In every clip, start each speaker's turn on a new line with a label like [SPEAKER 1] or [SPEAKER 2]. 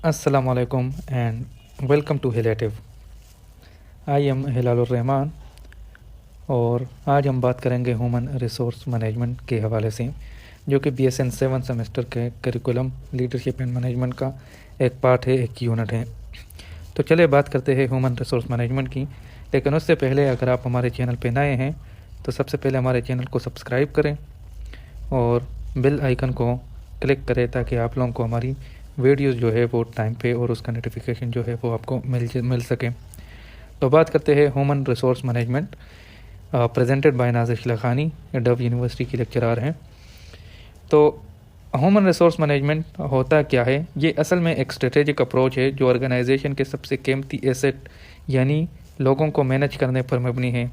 [SPEAKER 1] Assalamualaikum and welcome to Hilative. I am Hilalur Rahman और आज हम बात करेंगे ह्यूमन रिसोर्स मैनेजमेंट के हवाले से, जो कि BSN 7 सेमेस्टर के करिकुलम लीडरशिप एंड मैनेजमेंट का एक पार्ट है, एक यूनिट है। तो चलिए बात करते हैं ह्यूमन रिसोर्स मैनेजमेंट की। लेकिन उससे पहले अगर आप हमारे चैनल पे नए हैं तो सबसे पहले हमारे चैनल को सब्सक्राइब करें और बेल आइकन को क्लिक करें ताकि आप लोगों को हमारी वीडियोस जो है वो टाइम पे और उसका नोटिफिकेशन जो है वो आपको मिल सके। तो बात करते हैं human resource management, presented by Nazir Shilakhani, Dow university की लेक्चरार हैं। तो ह्यूमन रिसोर्स मैनेजमेंट होता क्या है? ये असल में एक स्ट्रेटेजिक अप्रोच है जो ऑर्गेनाइजेशन के सबसे कीमती एसेट यानी लोगों को मैनेज करने पर मबनी है।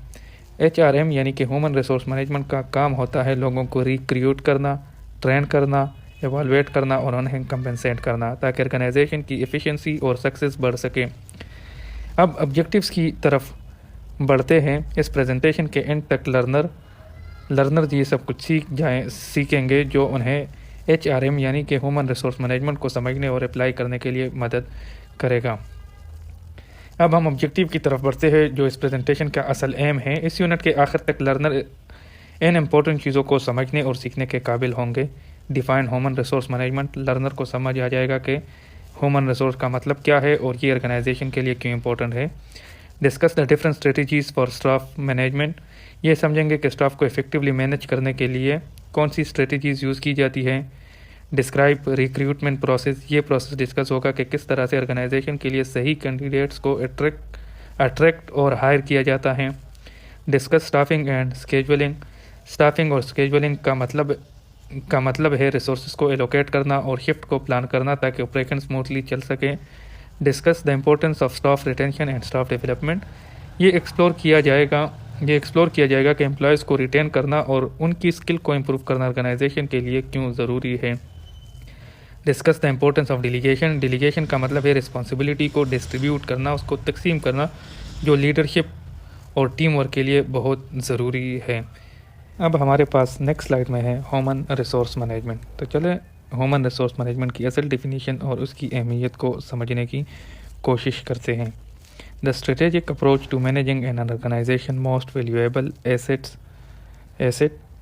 [SPEAKER 1] HRM यानी कि ह्यूमन रिसोर्स मैनेजमेंट का काम होता है लोगों को रिक्रूट करना, ट्रेन करना, एवालुएट करना और उन्हें कंपेंसेट करना ताकि ऑर्गेनाइजेशन की एफिशिएंसी और सक्सेस बढ़ सके। अब ऑब्जेक्टिव्स की तरफ बढ़ते हैं। इस प्रेजेंटेशन के एंड तक लर्नर ये सब कुछ सीखेंगे जो उन्हें HRM यानी कि ह्यूमन रिसोर्स मैनेजमेंट को समझने और अप्लाई करने के लिए मदद करेगा। अब हम ऑब्जेक्टिव की तरफ बढ़ते हैं जो इस प्रेजेंटेशन का असल एम है। इस यूनिट के आखिर तक लर्नर इन इम्पोर्टेंट चीज़ों को समझने और सीखने के काबिल होंगे। Define human resource management, learner को समझ आ जाएगा कि ह्यूमन रिसोर्स का मतलब क्या है और ये ऑर्गेनाइजेशन के लिए क्यों इंपॉर्टेंट है। Discuss the different strategies for staff management, ये समझेंगे कि स्टाफ को इफेक्टिवली मैनेज करने के लिए कौन सी स्ट्रेटजीज यूज़ की जाती है। डिस्क्राइब रिक्रूटमेंट प्रोसेस, ये प्रोसेस डिस्कस होगा कि किस तरह से ऑर्गेनाइजेशन के लिए सही कैंडिडेट्स को अट्रैक्ट और हायर किया जाता है। डिस्कस स्टाफिंग एंड स्केजुअलिंग, स्टाफिंग और स्केजुअलिंग का मतलब है रिसोर्सेज को एलोकेट करना और शिफ्ट को प्लान करना ताकि ऑपरेशन स्मूथली चल सके। Discuss the importance of staff retention and staff development, ये एक्सप्लोर किया जाएगा कि एम्प्लॉयज़ को रिटेन करना और उनकी स्किल को इम्प्रूव करना ऑर्गेनाइजेशन के लिए क्यों ज़रूरी है। Discuss the importance of delegation का मतलब है रिस्पॉन्सिबिलिटी को डिस्ट्रीब्यूट करना, उसको तकसीम करना, जो लीडरशिप और टीम वर्क के लिए बहुत ज़रूरी है। अब हमारे पास नेक्स्ट स्लाइड में है ह्यूमन रिसोर्स मैनेजमेंट। तो चले ह्यूमन रिसोर्स मैनेजमेंट की असल डिफिनीशन और उसकी अहमियत को समझने की कोशिश करते हैं। The strategic approach to managing an organisation most valuable asset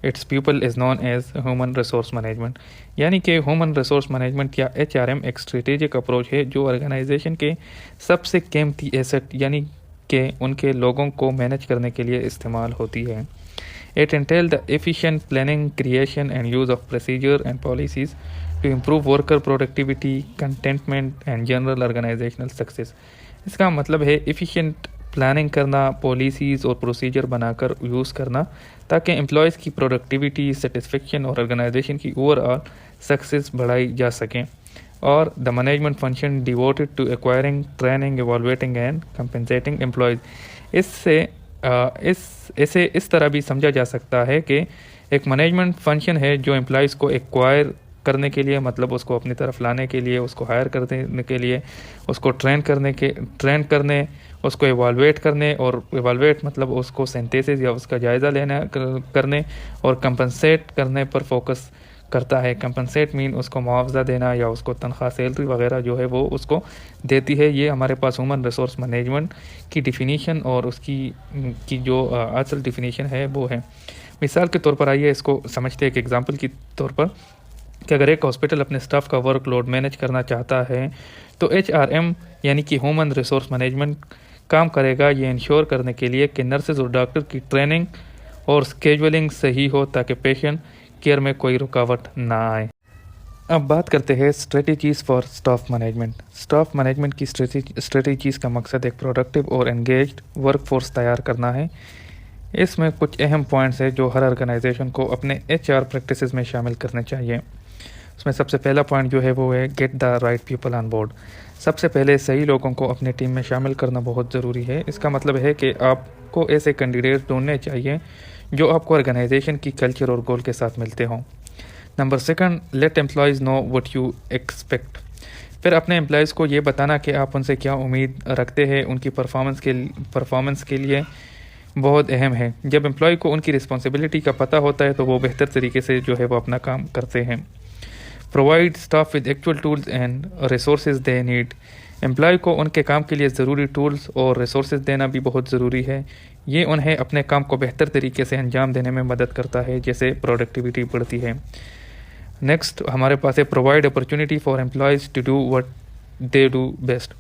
[SPEAKER 1] it's people is known as human resource management, यानी कि ह्यूमन रिसोर्स मैनेजमेंट या HRM एक स्ट्रेटेजिक अप्रोच है जो ऑर्गेनाइजेशन के सबसे कीमती एसेट यानी कि उनके लोगों को मैनेज करने के लिए इस्तेमाल होती है। It entails the efficient planning, creation and use of procedure and policies to improve worker productivity, contentment and general organizational success. इसका मतलब है efficient प्लानिंग करना, पॉलिसीज़ और प्रोसीजर बनाकर यूज़ करना ताकि एम्प्लॉयज़ की प्रोडक्टिविटी, सेटिस्फेक्शन और ऑर्गेनाइजेशन की ओवरऑल सक्सेस बढ़ाई जा सकें। और the management function devoted to acquiring, training, evaluating and compensating employees, इससे इस तरह भी समझा जा सकता है कि एक मैनेजमेंट फंक्शन है जो एम्प्लॉयज़ को एक्वायर करने के लिए, मतलब उसको अपनी तरफ लाने के लिए, उसको हायर करने के लिए, उसको ट्रेन करने, उसको एवालुएट करने, और एवालुएट मतलब उसको सिंथेसिस या उसका जायज़ा लेना करने, और कंपनसेट करने पर फोकस करता है। कंपनसेट मीन उसको मुआवजा देना या उसको तनख्वाह, सैलरी वगैरह जो है वो उसको देती है। ये हमारे पास ह्यूमन रिसोर्स मैनेजमेंट की डिफिनीशन और उसकी जो असल डिफिनीशन है वो है। मिसाल के तौर पर आइए इसको समझते हैं एक एग्जांपल के तौर पर कि अगर एक हॉस्पिटल अपने स्टाफ का वर्कलोड मैनेज करना चाहता है तो HRM यानी कि ह्यूमन रिसोर्स मैनेजमेंट काम करेगा ये इंश्योर करने के लिए कि नर्सेज और डॉक्टर की ट्रेनिंग और स्केजुअलिंग सही हो ताकि पेशेंट केयर में कोई रुकावट ना आए। अब बात करते हैं strategies for staff management. Staff management की स्ट्रेटजीज़ का मकसद एक प्रोडक्टिव और एंगेज्ड वर्कफोर्स तैयार करना है। इसमें कुछ अहम पॉइंट्स हैं जो हर ऑर्गेनाइजेशन को अपने HR प्रैक्टिसेस में शामिल करने चाहिए। उसमें सबसे पहला पॉइंट जो है वो है get the right people on board. सबसे पहले सही लोगों को अपने टीम में शामिल करना बहुत ज़रूरी है। इसका मतलब है कि आपको ऐसे कैंडिडेट ढूंढने चाहिए जो आपको ऑर्गेनाइजेशन की कल्चर और गोल के साथ मिलते हों। Number 2, let employees know what you expect. फिर अपने एम्प्लॉयज़ को ये बताना कि आप उनसे क्या उम्मीद रखते हैं उनकी परफॉर्मेंस के लिए बहुत अहम है। जब एम्प्लॉय को उनकी रिस्पॉन्सिबिलिटी का पता होता है तो वो बेहतर तरीके से जो है वो अपना काम करते हैं। Provide staff with actual tools and resources they need. Employee को उनके काम के लिए ज़रूरी टूल्स और रिसोर्सेज देना भी बहुत ज़रूरी है। ये उन्हें अपने काम को बेहतर तरीके से अंजाम देने में मदद करता है, जैसे प्रोडक्टिविटी बढ़ती है। नेक्स्ट हमारे पास है provide opportunity for employees to do what they do best.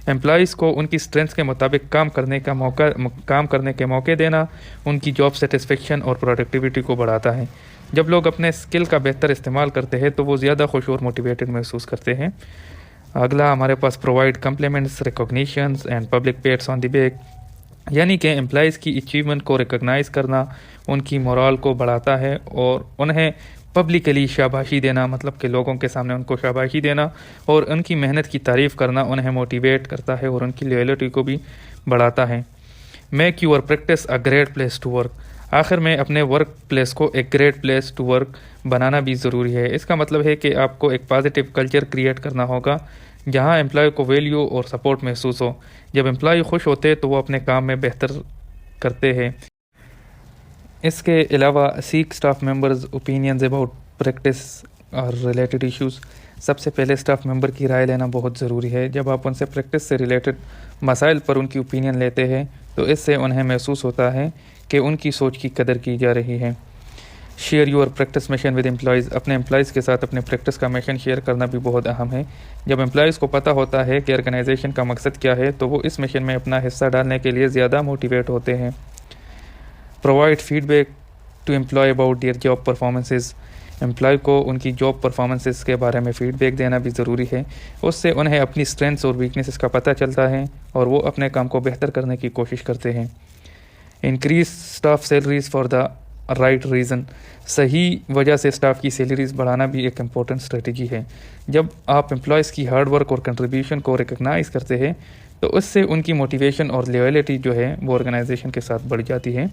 [SPEAKER 1] Employees को उनकी स्ट्रेंथ्स के मुताबिक काम करने के मौके देना उनकी जॉब सेटिस्फेक्शन और प्रोडक्टिविटी को बढ़ाता है। जब लोग अपने स्किल का बेहतर इस्तेमाल करते हैं तो वो ज़्यादा खुश और मोटिवेटेड महसूस करते हैं। अगला हमारे पास provide compliments, recognitions and public pats on the back, यानी कि एम्प्लॉयज़ की अचीवमेंट को रिकॉग्नाइज़ करना उनकी मोरल को बढ़ाता है और उन्हें पब्लिकली शाबाशी देना, मतलब कि लोगों के सामने उनको शाबाशी देना और उनकी मेहनत की तारीफ़ करना उन्हें मोटिवेट करता है और उनकी लॉयल्टी को भी बढ़ाता है। Make your practice a great place to work. आखिर में अपने वर्क प्लेस को एक ग्रेट प्लेस टू वर्क बनाना भी ज़रूरी है। इसका मतलब है कि आपको एक पॉजिटिव कल्चर क्रिएट करना होगा जहां एम्प्लॉय को वैल्यू और सपोर्ट महसूस हो। जब एम्प्लॉय खुश होते हैं तो वो अपने काम में बेहतर करते हैं। इसके अलावा seek staff members opinions about practice और रिलेटेड इश्यूज़। सबसे पहले स्टाफ मेंबर की राय लेना बहुत ज़रूरी है। जब आप उनसे प्रैक्टिस से रिलेटेड मसाइल पर उनकी ओपिनियन लेते हैं तो इससे उन्हें महसूस होता है कि उनकी सोच की कदर की जा रही है। Share your practice mission with employees. अपने एम्प्लॉयज़ के साथ अपने प्रैक्टिस का मिशन शेयर करना भी बहुत अहम है। जब एम्प्लॉयज़ को पता होता है कि ऑर्गेनाइजेशन का मकसद क्या है तो वो इस मिशन में अपना हिस्सा डालने के लिए ज़्यादा मोटिवेट होते हैं। Provide feedback to employee about their job performances. Employee को उनकी जॉब परफॉर्मेंसेस के बारे में फ़ीडबैक देना भी ज़रूरी है। उससे उन्हें अपनी स्ट्रेंथ्स और वीकनेसेस का पता चलता है और वो अपने काम को बेहतर करने की कोशिश करते हैं। Increase staff salaries for the right reason. सही वजह से स्टाफ की सैलरीज बढ़ाना भी एक इम्पोर्टेंट स्ट्रेटजी है। जब आप एम्प्लॉयज़ की हार्ड वर्क और कंट्रीब्यूशन को रिकग्नाइज़ करते हैं तो उससे उनकी मोटिवेशन और लॉयल्टी जो है वो ऑर्गेनाइजेशन के साथ बढ़ जाती है।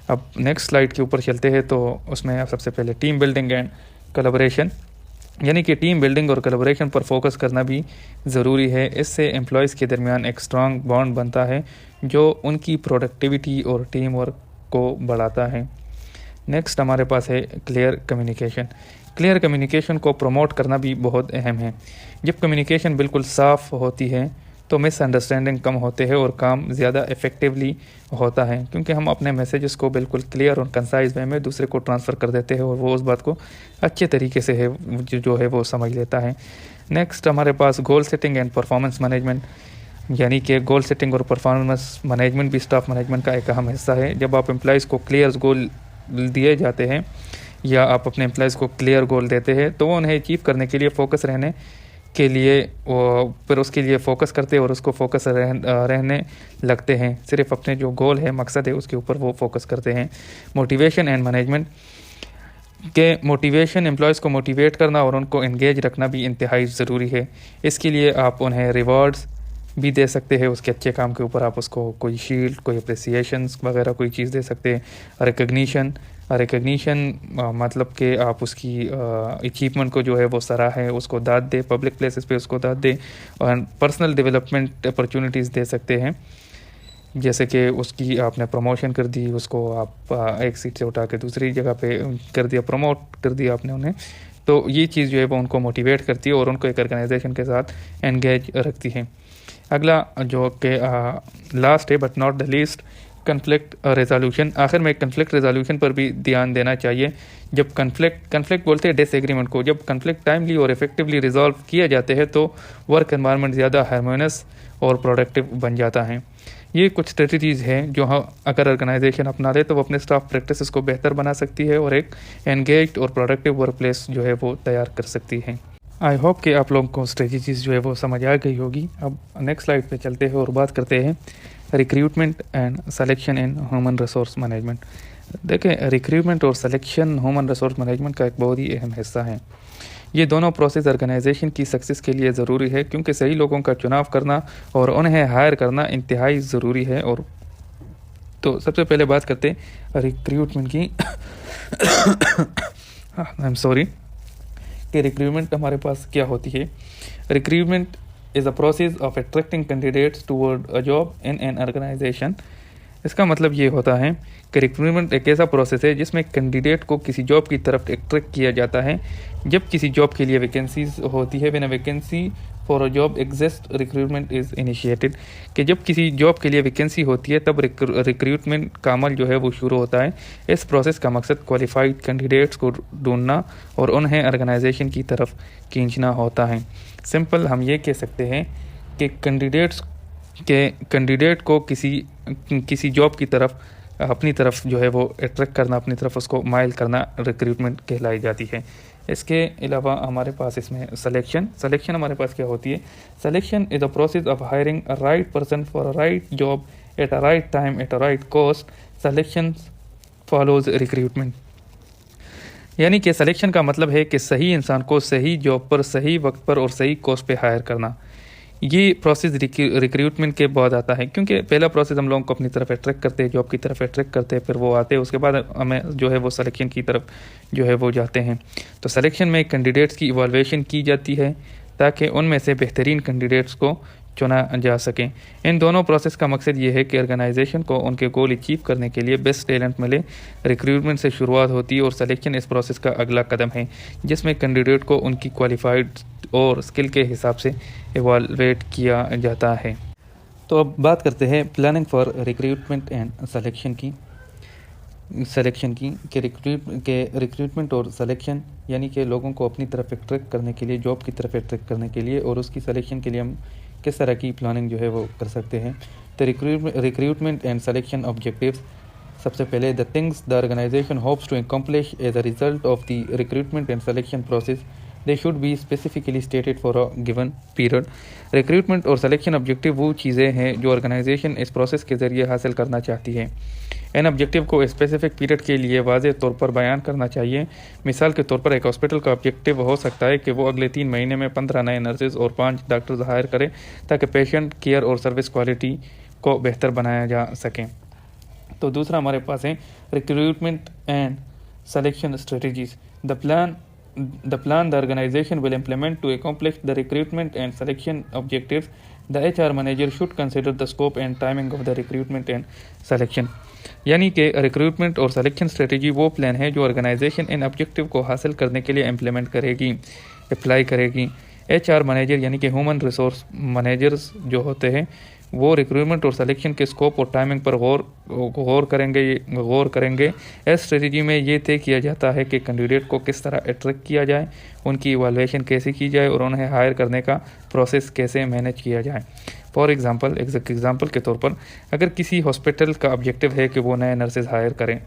[SPEAKER 1] अब नेक्स्ट स्लाइड के ऊपर चलते हैं तो उसमें सबसे पहले टीम बिल्डिंग एंड कोलैबोरेशन, यानी कि टीम बिल्डिंग और कोलैबोरेशन पर फोकस करना भी ज़रूरी है। इससे एम्प्लॉयज़ के दरमियान एक स्ट्रॉन्ग बॉन्ड बनता है जो उनकी प्रोडक्टिविटी और टीम वर्क को बढ़ाता है। नेक्स्ट हमारे पास है क्लियर कम्युनिकेशन। क्लियर कम्युनिकेशन को प्रमोट करना भी बहुत अहम है। जब कम्युनिकेशन बिल्कुल साफ़ होती है तो मिसअंडरस्टैंडिंग कम होते हैं और काम ज़्यादा इफ़ेक्टिवली होता है, क्योंकि हम अपने मैसेजेस को बिल्कुल क्लियर और कंसाइज वे में दूसरे को ट्रांसफ़र कर देते हैं और वो उस बात को अच्छे तरीके से है जो है वो समझ लेता है। नेक्स्ट हमारे पास goal setting and performance management, यानी कि गोल सेटिंग और परफॉर्मेंस मैनेजमेंट भी स्टाफ मैनेजमेंट का एक अहम हिस्सा है। जब आप एम्प्लॉयज़ को क्लियर गोल दिए जाते हैं या आप अपने एम्प्लॉयज़ को क्लियर गोल देते हैं तो वो उन्हें अचीव करने के लिए फ़ोकस रहने के लिए फिर उसके लिए फ़ोकस करते हैं और उसको फोकस रहने लगते हैं। सिर्फ अपने जो गोल है, मकसद है, उसके ऊपर वो फोकस करते हैं। मोटिवेशन एंड मैनेजमेंट के मोटिवेशन, एम्प्लॉयज़ को मोटिवेट करना और उनको एंगेज रखना भी इंतहाई ज़रूरी है। इसके लिए आप उन्हें रिवॉर्ड्स भी दे सकते हैं। उसके अच्छे काम के ऊपर आप उसको कोई शील्ड, कोई अप्रिसिएशंस वगैरह कोई चीज़ दे सकते हैं। रिकग्निशन मतलब कि आप उसकी अचीवमेंट को जो है वो सराहें, उसको दाद दे, पब्लिक प्लेसेस पे उसको दाद दे। और पर्सनल डेवलपमेंट अपॉर्चुनिटीज़ दे सकते हैं, जैसे कि उसकी आपने प्रमोशन कर दी, उसको आप एक सीट से उठा के दूसरी जगह पे कर दिया, प्रमोट कर दिया आपने उन्हें, तो ये चीज़ जो है वो उनको मोटिवेट करती है और उनको एक ऑर्गेनाइजेशन के साथ एंगेज रखती है। अगला जो कि लास्ट है but not the least, conflict resolution. आखिर में कन्फ्लिक्ट रेजोल्यूशन पर भी ध्यान देना चाहिए। जब कन्फ्लिक्ट बोलते हैं डिसएग्रीमेंट को, जब कन्फ्लिक्ट टाइमली और इफेक्टिवली रिजॉल्व किए जाते हैं तो वर्क एनवायरनमेंट ज़्यादा हार्मोनियस और प्रोडक्टिव बन जाता है। ये कुछ स्ट्रेटजीज़ हैं जो अगर ऑर्गेनाइजेशन अपना ले तो वो अपने स्टाफ प्रैक्टिसेस को बेहतर बना सकती है और एक एंगेज्ड और प्रोडक्टिव वर्क प्लेस जो है वो तैयार कर सकती है। आई होप कि आप लोगों को स्ट्रेटजीज़ जो है वो समझ आ गई होगी। अब नेक्स्ट स्लाइड पे चलते हैं और बात करते हैं recruitment and selection in human resource management. देखें, रिक्रूटमेंट और सिलेक्शन ह्यूमन रिसोर्स मैनेजमेंट का एक बहुत ही अहम हिस्सा है। ये दोनों प्रोसेस ऑर्गेनाइजेशन की सक्सेस के लिए ज़रूरी है, क्योंकि सही लोगों का चुनाव करना और उन्हें हायर करना इंतहाई ज़रूरी है। और तो सबसे पहले बात करते हैं रिक्रूटमेंट की। आई एम सॉरी कि रिक्रूटमेंट हमारे पास क्या होती है। Recruitment is a process of attracting candidates toward a job in an organization. इसका मतलब ये होता है कि रिक्रूटमेंट एक ऐसा प्रोसेस है जिसमें कैंडिडेट को किसी जॉब की तरफ अट्रैक्ट किया जाता है। जब किसी जॉब के लिए वैकेंसीज होती है, when a vacancy for a job exist recruitment is initiated, कि जब किसी जॉब के लिए वैकेंसी होती है तब रिक्रूटमेंट का अमल जो है वो शुरू होता है। इस प्रोसेस का मकसद क्वालिफाइड कैंडिडेट्स को ढूंढना और उन्हें ऑर्गेनाइजेशन की तरफ खींचना होता है। सिंपल हम ये कह सकते हैं कि कैंडिडेट को किसी जॉब की तरफ अपनी तरफ जो है वो अट्रैक्ट करना, अपनी तरफ उसको माइल करना रिक्रूटमेंट कहलाई जाती है। इसके अलावा हमारे पास इसमें सिलेक्शन हमारे पास क्या होती है? Selection is a process of hiring a right person for a right job at a right time at a right cost. Selection follows recruitment, यानी कि सिलेक्शन का मतलब है कि सही इंसान को सही जॉब पर सही वक्त पर और सही कॉस्ट पे हायर करना। ये प्रोसेस रिक्रूटमेंट के बाद आता है, क्योंकि पहला प्रोसेस हम लोगों को अपनी तरफ अट्रैक्ट करते हैं, जॉब की तरफ अट्रैक्ट करते हैं, फिर वो आते हैं, उसके बाद हमें जो है वो सिलेक्शन की तरफ जो है वो जाते हैं। तो सिलेक्शन में कैंडिडेट्स की इवैल्यूएशन की जाती है ताकि उनमें से बेहतरीन कैंडिडेट्स को चुना जा सके। इन दोनों प्रोसेस का मकसद ये है कि ऑर्गेनाइजेशन को उनके गोल अचीव करने के लिए बेस्ट टैलेंट मिले। रिक्रूटमेंट से शुरुआत होती है और सिलेक्शन इस प्रोसेस का अगला कदम है, जिसमें कैंडिडेट को उनकी क्वालिफाइड और स्किल के हिसाब से एवालुएट किया जाता है। तो अब बात करते हैं planning for recruitment and selection की रिक्रूटमेंट और सिलेक्शन, यानी कि लोगों को अपनी तरफ अट्रैक्ट करने के लिए, जॉब की तरफ अट्रैक्ट करने के लिए और उसकी सिलेक्शन के लिए हम किस तरह की प्लानिंग जो है वो कर सकते हैं। तो रिक्रूटमेंट एंड सिलेक्शन ऑब्जेक्टिव्स, सबसे पहले the things the organisation hopes to accomplish as a result of the recruitment and selection process, they should be specifically stated for a given period. Recruitment और सिलेक्शन ऑब्जेक्टिव वो चीज़ें हैं जो organisation इस process के ज़रिए हासिल करना चाहती है। इन ऑब्जेक्टिव को स्पेसिफिक पीरियड के लिए वाज़ेह तौर पर बयान करना चाहिए। मिसाल के तौर पर एक हॉस्पिटल का ऑब्जेक्टिव हो सकता है कि वो अगले 3 महीने में 15 नए नर्सेज और 5 डॉक्टर्स हायर करे ताकि पेशेंट केयर और सर्विस क्वालिटी को बेहतर बनाया जा सके। तो दूसरा हमारे पास है recruitment and selection strategies. The plan the organization will implement to accomplish the recruitment and selection objectives. The HR manager should consider the scope and timing of the recruitment and selection. यानी कि recruitment और selection strategy वो plan है जो organisation इन objective को हासिल करने के लिए इम्प्लीमेंट करेगी, अप्लाई करेगी। HR मैनेजर यानी कि ह्यूमन रिसोर्स मैनेजर्स जो होते हैं वो रिक्रूटमेंट और सिलेक्शन के स्कोप और टाइमिंग पर गौर करेंगे। इस स्ट्रेटजी में ये तय किया जाता है कि कैंडिडेट को किस तरह अट्रैक्ट किया जाए, उनकी इवैल्यूएशन कैसे की जाए और उन्हें हायर करने का प्रोसेस कैसे मैनेज किया जाए। फॉर एग्जांपल, एग्जांपल के तौर पर अगर किसी हॉस्पिटल का ऑब्जेक्टिव है कि वो नए नर्सेज हायर करें,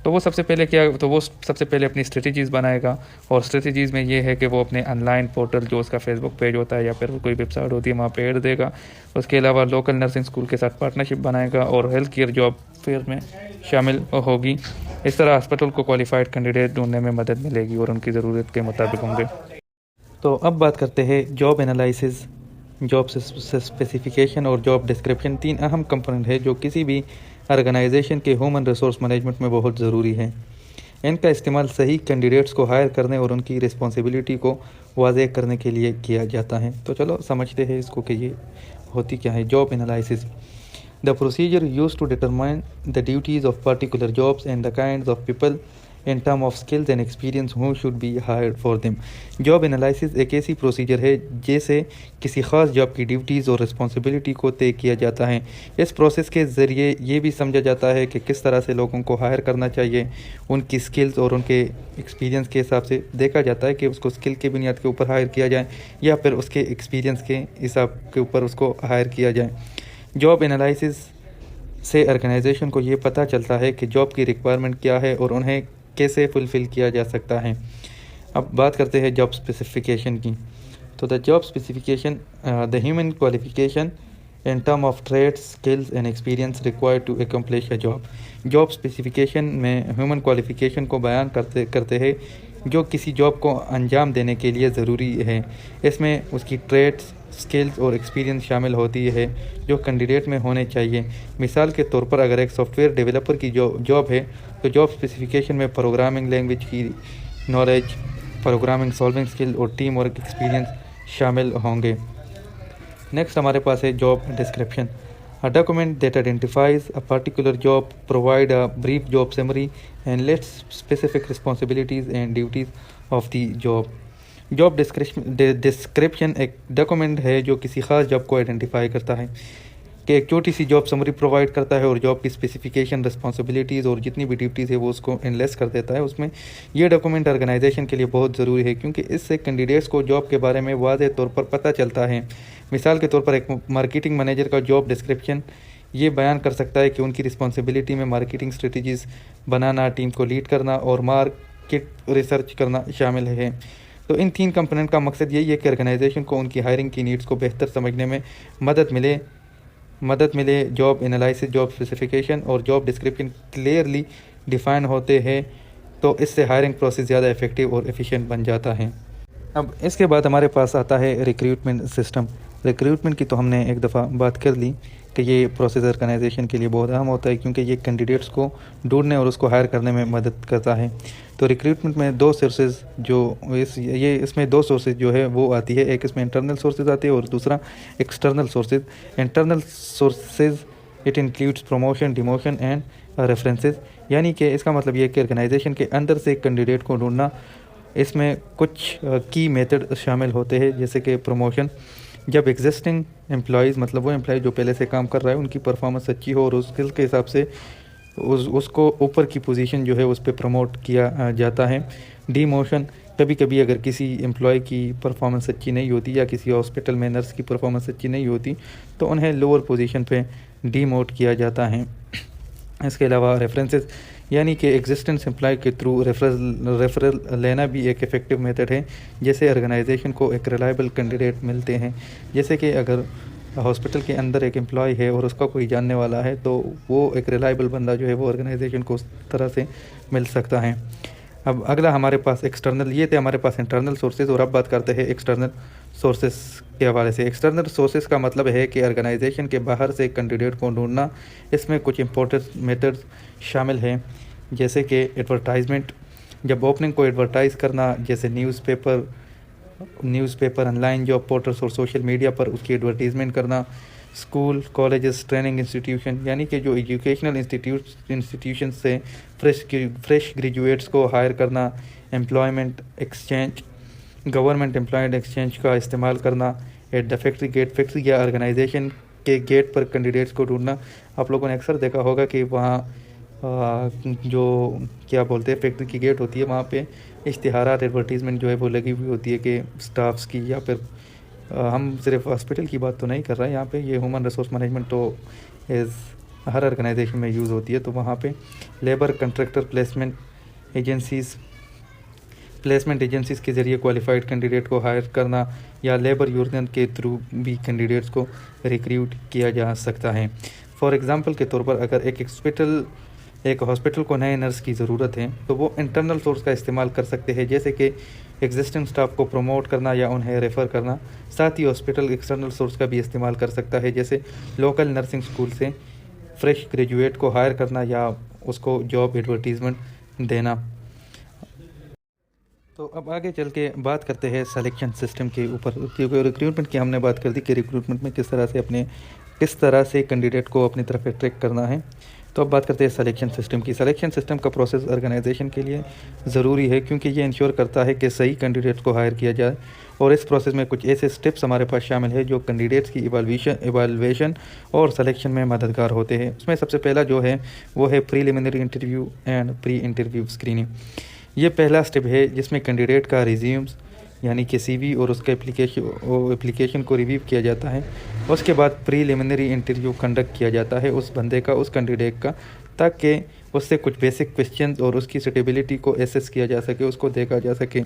[SPEAKER 1] तो वो सबसे पहले अपनी स्ट्रेटजीज़ बनाएगा। और स्ट्रेटजीज़ में ये है कि वो अपने ऑनलाइन पोर्टल जो उसका फेसबुक पेज होता है या फिर कोई वेबसाइट होती है वहाँ पे ऐड देगा। उसके अलावा लोकल नर्सिंग स्कूल के साथ पार्टनरशिप बनाएगा और हेल्थ केयर जॉब फेयर में शामिल होगी। इस तरह हॉस्पिटल को क्वालिफाइड कैंडिडेट ढूंढने में मदद मिलेगी और उनकी ज़रूरत के मुताबिक होंगे। तो अब बात करते हैं जॉब एनालिसिस, जॉब स्पेसिफिकेशन और जॉब डिस्क्रिप्शन। 3 अहम कंपोनेंट है जो किसी भी ऑर्गेनाइजेशन के ह्यूमन रिसोर्स मैनेजमेंट में बहुत ज़रूरी है। इनका इस्तेमाल सही कैंडिडेट्स को हायर करने और उनकी रिस्पॉन्सिबिलिटी को वाज़ेह करने के लिए किया जाता है। तो चलो समझते हैं इसको कि ये होती क्या है। Job analysis, the procedure used to determine the duties of particular jobs and the kinds of people in term of skills and experience who should be hired for them. Job analysis एक ऐसी procedure है जैसे किसी ख़ास job की duties और responsibility को तय किया जाता है। इस प्रोसेस के ज़रिए ये भी समझा जाता है कि किस तरह से लोगों को हायर करना चाहिए। उनकी स्किल्स और उनके एक्सपीरियंस के हिसाब से देखा जाता है कि उसको स्किल की बुनियाद के ऊपर हायर किया जाए या फिर उसके एक्सपीरियंस के हिसाब के ऊपर उसको हायर किया जाए। जॉब एनालिसिस से ऑर्गेनाइजेशन को ये पता चलता है कि जॉब की रिक्वायरमेंट क्या है और उन्हें कैसे फुलफ़िल किया जा सकता है। अब बात करते हैं जॉब स्पेसिफिकेशन की। तो the job specification the human qualification in term of trades, skills and experience required to accomplish a job. Job specification में ह्यूमन क्वालिफिकेशन को बयान करते हैं जो किसी जॉब को अंजाम देने के लिए ज़रूरी है। इसमें उसकी ट्रेड्स, स्किल्स और एक्सपीरियंस शामिल होती है जो कैंडिडेट में होने चाहिए। मिसाल के तौर पर अगर एक सॉफ्टवेयर डेवलपर की जॉब है तो जॉब स्पेसिफिकेशन में प्रोग्रामिंग लैंग्वेज की नॉलेज, प्रोग्रामिंग सॉल्विंग स्किल और टीम वर्क एक्सपीरियंस शामिल होंगे। नेक्स्ट हमारे पास है job description. A document that identifies a particular job, provide a brief job summary and lists specific responsibilities and duties of the job. Job description एक document है जो किसी खास जॉब को आइडेंटिफाई करता है, कि एक छोटी सी जॉब समरी प्रोवाइड करता है और जॉब की स्पेसिफिकेशन, रिस्पॉन्सिबिलिटीज़ और जितनी भी ड्यूटीज़ है वो उसको इनलेस कर देता है उसमें। ये डॉक्यूमेंट ऑर्गेनाइजेशन के लिए बहुत ज़रूरी है, क्योंकि इससे कैंडिडेट्स को जॉब के बारे में वाज़ेह तौर पर पता चलता है। मिसाल के तौर पर एक मार्केटिंग मैनेजर का जॉब डिस्क्रिप्शन ये बयान कर सकता है कि उनकी रिस्पॉन्सिबिलिटी में मार्केटिंग स्ट्रेटजीज़ बनाना, टीम को लीड करना और मार्केट रिसर्च करना शामिल है। तो इन 3 कंपोनेंट का मकसद यही है कि ऑर्गेनाइजेशन को उनकी हायरिंग की नीड्स को बेहतर समझने में मदद मिले। जॉब एनालिसिस, जॉब स्पेसिफिकेशन और जॉब डिस्क्रिप्शन क्लियरली डिफाइन होते हैं, तो इससे हायरिंग प्रोसेस ज़्यादा इफेक्टिव और एफिशिएंट बन जाता है। अब इसके बाद हमारे पास आता है रिक्रूटमेंट सिस्टम। रिक्रूटमेंट की तो हमने एक दफ़ा बात कर ली कि ये प्रोसेस ऑर्गेनाइजेशन के लिए बहुत अहम होता है, क्योंकि ये कैंडिडेट्स को ढूंढने और उसको हायर करने में मदद करता है। तो रिक्रूटमेंट में 2 सोर्सेज इसमें 2 सोर्सेज जो है वो आती है। एक इसमें इंटरनल सोर्सेज आती है और दूसरा external sources. Internal sources it includes promotion, demotion and references, यानी कि इसका मतलब ये है कि ऑर्गेनाइजेशन के अंदर से एक कैंडिडेट को ढूंढना। इसमें कुछ की मेथड शामिल होते हैं, जैसे कि प्रमोशन, जब एग्जिस्टिंग एम्प्लॉयज़, मतलब वो एम्प्लॉय जो पहले से काम कर रहा है, उनकी परफॉर्मेंस अच्छी हो और उस स्किल के हिसाब से उसको ऊपर की पोजीशन जो है उस पर प्रमोट किया जाता है। डीमोशन, कभी कभी अगर किसी एम्प्लॉय की परफॉर्मेंस अच्छी नहीं होती या किसी हॉस्पिटल में नर्स की परफॉर्मेंस अच्छी नहीं होती तो उन्हें लोअर पोजीशन पे डीमोट किया जाता है। इसके अलावा रेफरेंसेस, यानी कि एग्जिस्टेंस एम्प्लॉय के थ्रू रेफरल लेना भी एक इफ़ेक्टिव मेथड है, जैसे ऑर्गेनाइजेशन को एक रिलायबल कैंडिडेट मिलते हैं। जैसे कि अगर हॉस्पिटल के अंदर एक एम्प्लॉय है और उसका कोई जानने वाला है, तो वो एक रिलायबल बंदा जो है वो ऑर्गेनाइजेशन को उस तरह से मिल सकता है। अब अगला हमारे पास एक्सटर्नल, ये थे हमारे पास इंटरनल सोर्सेज, और अब बात करते हैं एक्सटर्नल सोर्सेज के हवाले से। एक्सटर्नल सोर्सेज का मतलब है कि ऑर्गेनाइजेशन के बाहर से कैंडिडेट को ढूंढना। इसमें कुछ इंपॉर्टेंट मेथड्स शामिल हैं, जैसे कि एडवर्टाइजमेंट, जब ओपनिंग को एडवर्टाइज़ करना, जैसे न्यूज़पेपर, ऑनलाइन जॉब पोर्टल्स और सोशल मीडिया पर उसकी एडवर्टीज़मेंट करना। स्कूल, कॉलेजेस, ट्रेनिंग इंस्टीट्यूशन, यानी कि जो एजुकेशनल इंस्टीट्यूशन से फ्रेश ग्रेजुएट्स को हायर करना। Employment exchange, government employment exchange का इस्तेमाल करना। At the factory gate, factory या ऑर्गेनाइजेशन के गेट पर कैंडिडेट्स को ढूंढना। आप लोगों ने अक्सर देखा होगा कि वहाँ जो क्या बोलते हैं फैक्ट्री की गेट होती है, वहाँ पे इश्तिहारात, एडवर्टीज़मेंट जो है वो लगी हुई होती है कि स्टाफ्स की, या फिर हम सिर्फ हॉस्पिटल की बात तो नहीं कर रहे हैं यहाँ पे, ये ह्यूमन रिसोर्स मैनेजमेंट तो एज़ हर ऑर्गेनाइजेशन में यूज़ होती है। तो वहाँ पे लेबर कॉन्ट्रैक्टर प्लेसमेंट एजेंसीज़ के ज़रिए क्वालिफाइड कैंडिडेट को हायर करना, या लेबर यूनियन के थ्रू भी कैंडिडेट्स को रिक्रूट किया जा सकता है। फॉर एग्ज़ाम्पल के तौर पर अगर एक हॉस्पिटल को नए नर्स की ज़रूरत है तो वो इंटरनल सोर्स का इस्तेमाल कर सकते हैं, जैसे कि एग्जिस्टिंग स्टाफ को प्रमोट करना या उन्हें रेफ़र करना। साथ ही हॉस्पिटल एक्सटर्नल सोर्स का भी इस्तेमाल कर सकता है, जैसे लोकल नर्सिंग स्कूल से फ्रेश ग्रेजुएट को हायर करना या उसको जॉब एडवर्टीज़मेंट देना। तो अब आगे चल के बात करते हैं सिलेक्शन सिस्टम के ऊपर, क्योंकि रिक्रूटमेंट की हमने बात कर दी कि रिक्रूटमेंट में किस तरह से कैंडिडेट को अपनी तरफ अट्रैक्ट करना है। तो अब बात करते हैं सिलेक्शन सिस्टम की। सिलेक्शन सिस्टम का प्रोसेस ऑर्गेनाइजेशन के लिए ज़रूरी है, क्योंकि ये इंश्योर करता है कि सही कैंडिडेट को हायर किया जाए, और इस प्रोसेस में कुछ ऐसे स्टेप्स हमारे पास शामिल है जो कैंडिडेट्स की इवैल्यूएशन और सिलेक्शन में मददगार होते हैं। उसमें सबसे पहला जो है वो है preliminary interview and pre interview screening. ये पहला स्टेप है जिसमें कैंडिडेट का रिज्यूम्स यानी कि CV और उसका एप्लीकेशन को रिव्यू किया जाता है। उसके बाद प्रीलिमिनरी इंटरव्यू कंडक्ट किया जाता है उस कैंडिडेट का, ताकि उससे कुछ बेसिक क्वेश्चंस और उसकी सूटेबिलिटी को एसेस किया जा सके, उसको देखा जा सके।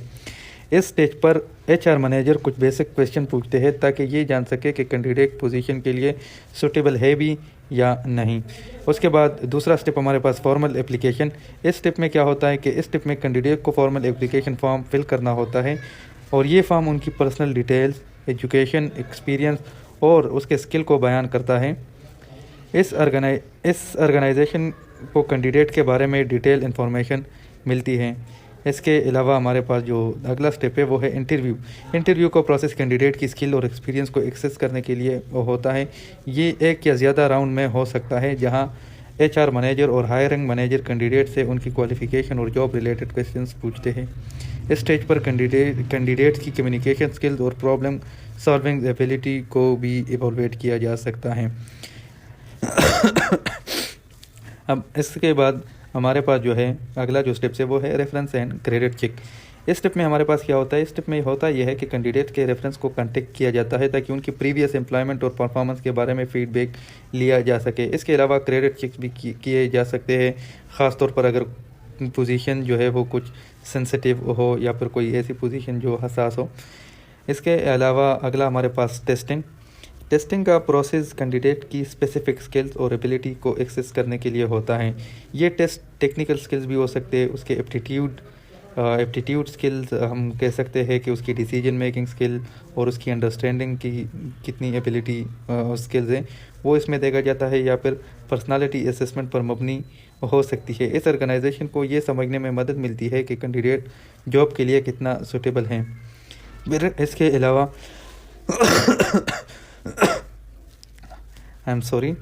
[SPEAKER 1] इस स्टेज पर HR मैनेजर कुछ बेसिक क्वेश्चन पूछते हैं ताकि ये जान सके कि कैंडिडेट पोजीशन के लिए सूटेबल है भी या नहीं। उसके बाद दूसरा स्टेप हमारे पास फॉर्मल एप्लीकेशन। इस स्टेप में क्या होता है कि इस स्टेप में कैंडिडेट को फॉर्मल एप्लीकेशन फॉर्म फिल करना होता है, और ये फॉर्म उनकी पर्सनल डिटेल्स, एजुकेशन, एक्सपीरियंस और उसके स्किल को बयान करता है। इस ऑर्गेनाइजेशन को कैंडिडेट के बारे में डिटेल इन्फॉर्मेशन मिलती है। इसके अलावा हमारे पास जो अगला स्टेप है वो है इंटरव्यू को प्रोसेस कैंडिडेट की स्किल और एक्सपीरियंस को एक्सेस करने के लिए होता है। ये एक या ज़्यादा राउंड में हो सकता है जहां HR मैनेजर और हायरिंग मैनेजर कैंडिडेट से उनकी क्वालिफिकेशन और जॉब रिलेटेड क्वेश्चंस पूछते हैं। इस स्टेज पर कैंडिडेट्स की कम्युनिकेशन स्किल्स और प्रॉब्लम सॉल्विंग एबिलिटी को भी इवोल्वेट किया जा सकता है। अब इसके बाद हमारे पास जो है अगला जो स्टेप्स है वो है रेफरेंस एंड क्रेडिट चेक। इस स्टेप में हमारे पास क्या होता है, इस स्टेप में होता यह है कि कैंडिडेट के रेफरेंस को कांटेक्ट किया जाता है ताकि उनकी प्रीवियस एम्प्लॉयमेंट और परफॉर्मेंस के बारे में फीडबैक लिया जा सके। इसके अलावा क्रेडिट चेक भी किए जा सकते हैं, ख़ासतौर पर अगर पोजीशन जो है वो कुछ सेंसिटिव हो या फिर कोई ऐसी पोजीशन जो हसास हो। इसके अलावा अगला हमारे पास टेस्टिंग का प्रोसेस कैंडिडेट की स्पेसिफिक स्किल्स और एबिलिटी को एक्सेस करने के लिए होता है। ये टेस्ट टेक्निकल स्किल्स भी हो सकते हैं, उसके एप्टीट्यूड स्किल्स हम कह सकते हैं कि उसकी डिसीजन मेकिंग स्किल और उसकी अंडरस्टैंडिंग की कितनी एबिलिटी स्किल्स हैं वो इसमें देखा जाता है, या फिर पर्सनालिटी असेसमेंट पर मबनी हो सकती है। इस ऑर्गेनाइजेशन को ये समझने में मदद मिलती है कि कैंडिडेट जॉब के लिए कितना सूटेबल हैं। इसके अलावा आई एम सॉरी,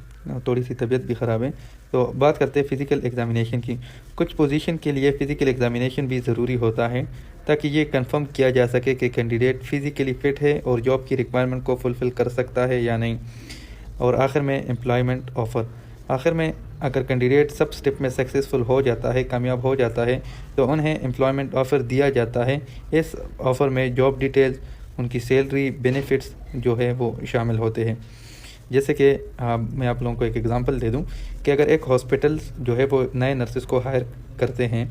[SPEAKER 1] थोड़ी सी तबीयत भी ख़राब है। तो बात करते हैं फ़िज़िकल एग्ज़ामिनेशन की। कुछ पोजीशन के लिए फ़िज़िकल एग्ज़ामिनेशन भी ज़रूरी होता है ताकि ये कंफर्म किया जा सके कि कैंडिडेट फ़िज़िकली फ़िट है और जॉब की रिक्वायरमेंट को फुलफ़िल कर सकता है या नहीं। और आखिर में एम्प्लॉयमेंट ऑफ़र। आखिर में अगर कैंडिडेट सब स्टेप में सक्सेसफुल हो जाता है, कामयाब हो जाता है, तो उन्हें एम्प्लॉयमेंट ऑफ़र दिया जाता है। इस ऑफ़र में जॉब डिटेल्स, उनकी सैलरी, बेनिफिट्स जो है वो शामिल होते हैं। जैसे कि मैं आप लोगों को एक एग्जांपल दे दूं कि अगर एक हॉस्पिटल जो है वो नए नर्सेस को हायर करते हैं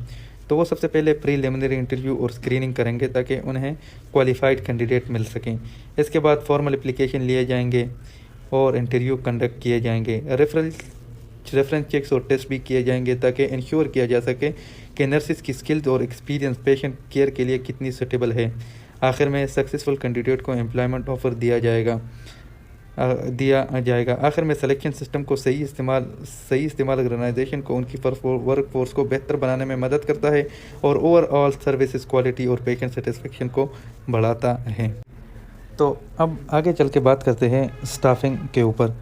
[SPEAKER 1] तो वो सबसे पहले प्रीलिमिनरी इंटरव्यू और स्क्रीनिंग करेंगे ताकि उन्हें क्वालिफाइड कैंडिडेट मिल सकें। इसके बाद फॉर्मल एप्लीकेशन लिए जाएंगे और इंटरव्यू कंडक्ट किए जाएंगे। रेफरेंस चेक्स और टेस्ट भी किए जाएंगे ताकि इंश्योर किया जा सके कि नर्सिस की स्किल्स और एक्सपीरियंस पेशेंट केयर के लिए कितनी सूटेबल है। आखिर में सक्सेसफुल कैंडिडेट को एम्प्लॉयमेंट ऑफ़र दिया जाएगा। आखिर में सिलेक्शन सिस्टम को सही इस्तेमाल ऑर्गेनाइजेशन को उनकी वर्क फोर्स को बेहतर बनाने में मदद करता है और ओवरऑल सर्विसेज क्वालिटी और पेशेंट सेटिस्फेक्शन को बढ़ाता है। तो अब आगे चल के बात करते हैं स्टाफिंग के ऊपर